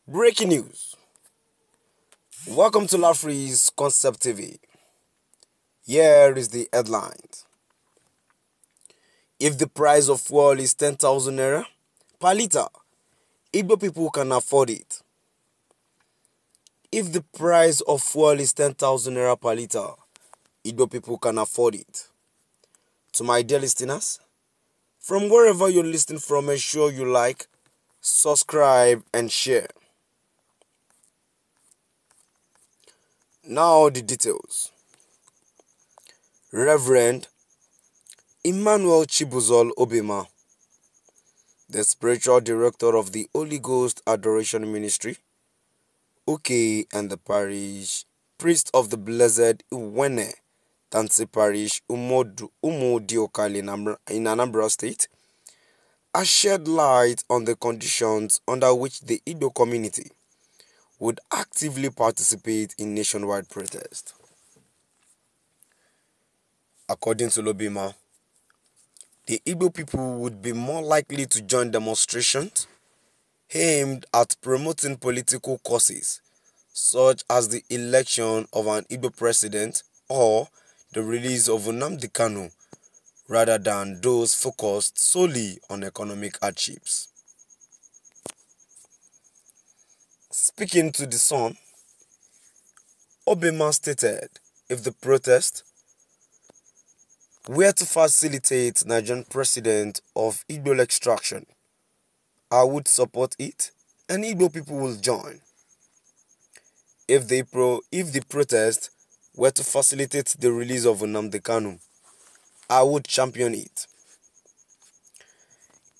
Breaking news. Welcome to Lafree's Concept TV. Here is the headline. If the price of fuel is 10,000 naira per litre, Igbo people can afford it. If the price of fuel is 10,000 naira per litre, Igbo people can afford it. To my dear listeners, from wherever you're listening from, ensure you like, subscribe and share. Now the details. Reverend Emmanuel Chibuzol Obima, the spiritual director of the Holy Ghost Adoration Ministry, UK, and the parish priest of the Blessed Uwene Tansi Parish, Umudiokali in Anambra State, has shed light on the conditions under which the Igbo community would actively participate in nationwide protest. According to Obima, the Igbo people would be more likely to join demonstrations aimed at promoting political causes such as the election of an Igbo president or the release of Nnamdi Kanu rather than those focused solely on economic hardships. Speaking to The Sun, Obima stated if the protest were to facilitate Nigerian president of Igbo extraction, I would support it and Igbo people will join. If the protest were to facilitate the release of Nnamdi Kanu, I would champion it.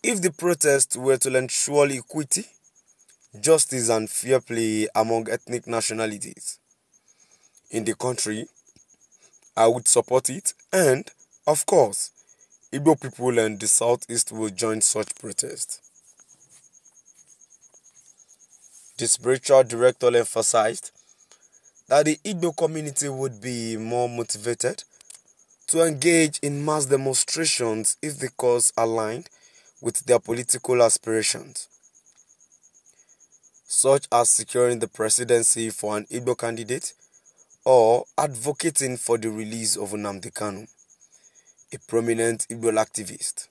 If the protest were to ensure equity, justice and fair play among ethnic nationalities in the country, I would support it and, of course, Igbo people and the Southeast will join such protest. The spiritual director emphasized that the Igbo community would be more motivated to engage in mass demonstrations if the cause aligned with their political aspirations, such as securing the presidency for an Igbo candidate or advocating for the release of Nnamdi Kanu, a prominent Igbo activist.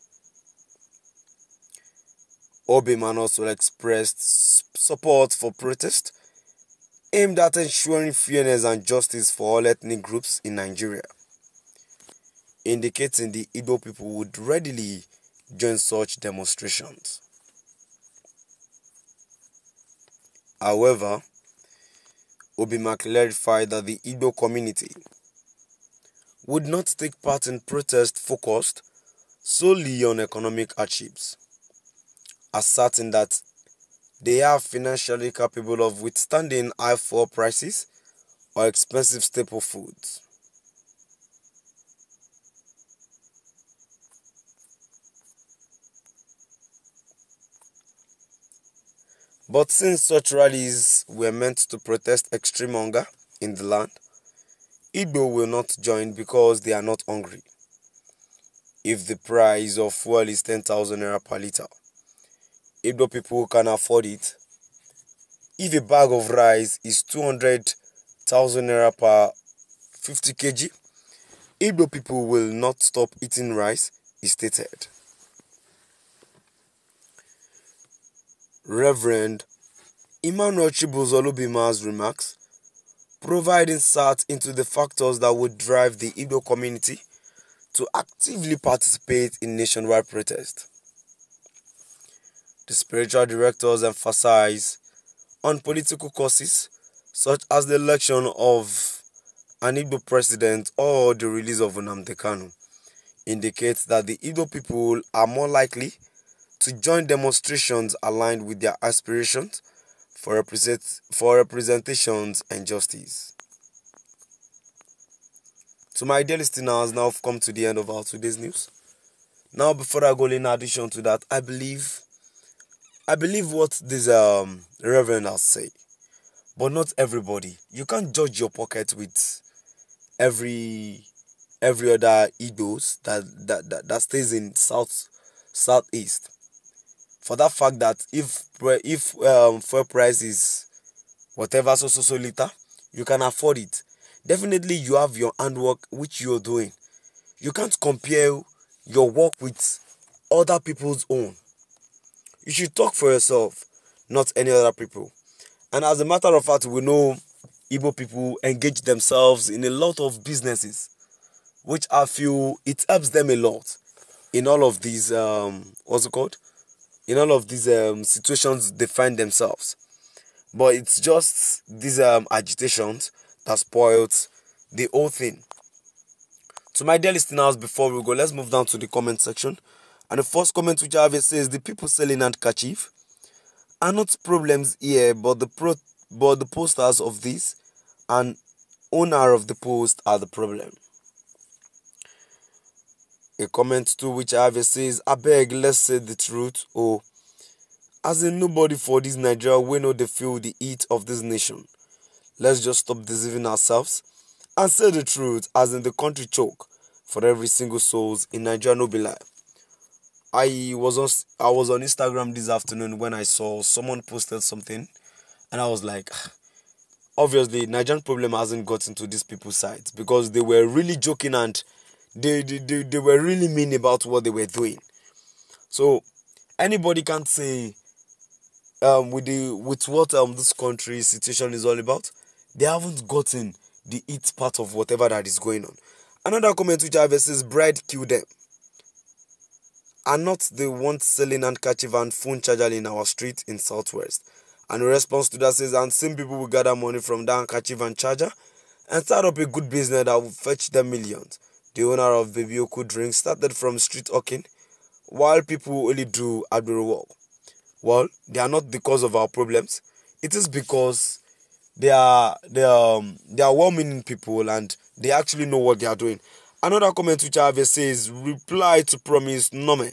Obima also expressed support for protest aimed at ensuring fairness and justice for all ethnic groups in Nigeria, indicating the Igbo people would readily join such demonstrations. However, Obima clarified that the Igbo community would not take part in protests focused solely on economic hardships, asserting that they are financially capable of withstanding high fuel prices or expensive staple foods. But since such rallies were meant to protest extreme hunger in the land, Igbo will not join because they are not hungry. If the price of fuel is 10,000 naira per litre, Igbo people can afford it. If a bag of rice is 200,000 naira per 50 kg, Igbo people will not stop eating rice, he stated. Reverend Emmanuel Chibuzol Obima's remarks provide insight into the factors that would drive the Igbo community to actively participate in nationwide protest. The spiritual directors emphasize on political causes such as the election of an Igbo president or the release of Nnamdi Kanu, indicates that the Igbo people are more likely to join demonstrations aligned with their aspirations for representations and justice. To my dear listeners, now I've come to the end of our today's news. Now, before I go in addition to that, I believe what this reverend has said, but not everybody. You can't judge your pocket with every other Igbos that stays in southeast. for that fact that if fuel price is whatever so liter, you can afford it. Definitely you have your handwork which you're doing. You can't compare your work with other people's own. You should talk for yourself, not any other people. And as a matter of fact, we know Igbo people engage themselves in a lot of businesses, which I feel it helps them a lot in all of these what's it called? In all of these situations they find themselves. But it's just these agitations that spoils the whole thing. To my dear listeners, before we go, let's move down to the comment section. And the first comment which I have says, the people selling handkerchief are not problems here, but the posters of this and owner of the post are the problem. A comment too which I have says, I beg, let's say the truth. Oh, as in nobody for this Nigeria, we know they feel the heat of this nation. Let's just stop deceiving ourselves and say the truth, as in the country choke for every single souls in Nigeria, no be lie. I was on Instagram this afternoon when I saw someone posted something, and I was like, obviously Nigerian problem hasn't gotten to these people's sides, because they were really joking and they were really mean about what they were doing. So anybody can't say with what this country's situation is all about, they haven't gotten the it part of whatever that is going on. Another comment which I have says, bride kill them. Are not the ones selling handkerchief and phone charger in our street in Southwest. And in response to that says, and same people will gather money from that handkerchief and charger and start up a good business that will fetch them millions. The owner of Baby Oku Drinks started from street hawking, while people only do admirable work. Well, they are not the cause of our problems. It is because they are well-meaning people and they actually know what they are doing. Another comment which I have says, reply to promise Nome.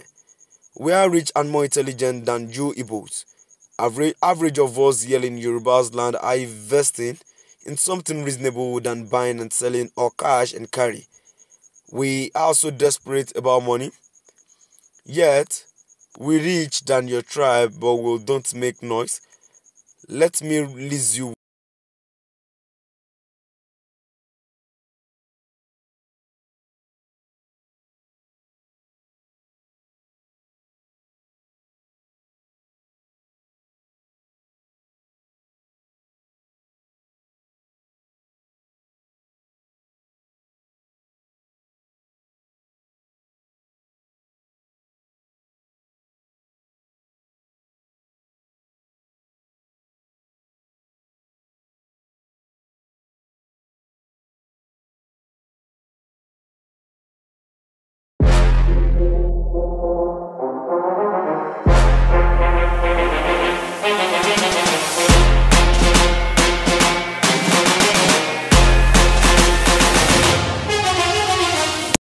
We are rich and more intelligent than you Igbos. Average of us here in Yoruba's land are investing in something reasonable than buying and selling or cash and carry. We are so desperate about money, yet we rich than your tribe, but we don't make noise. Let me release you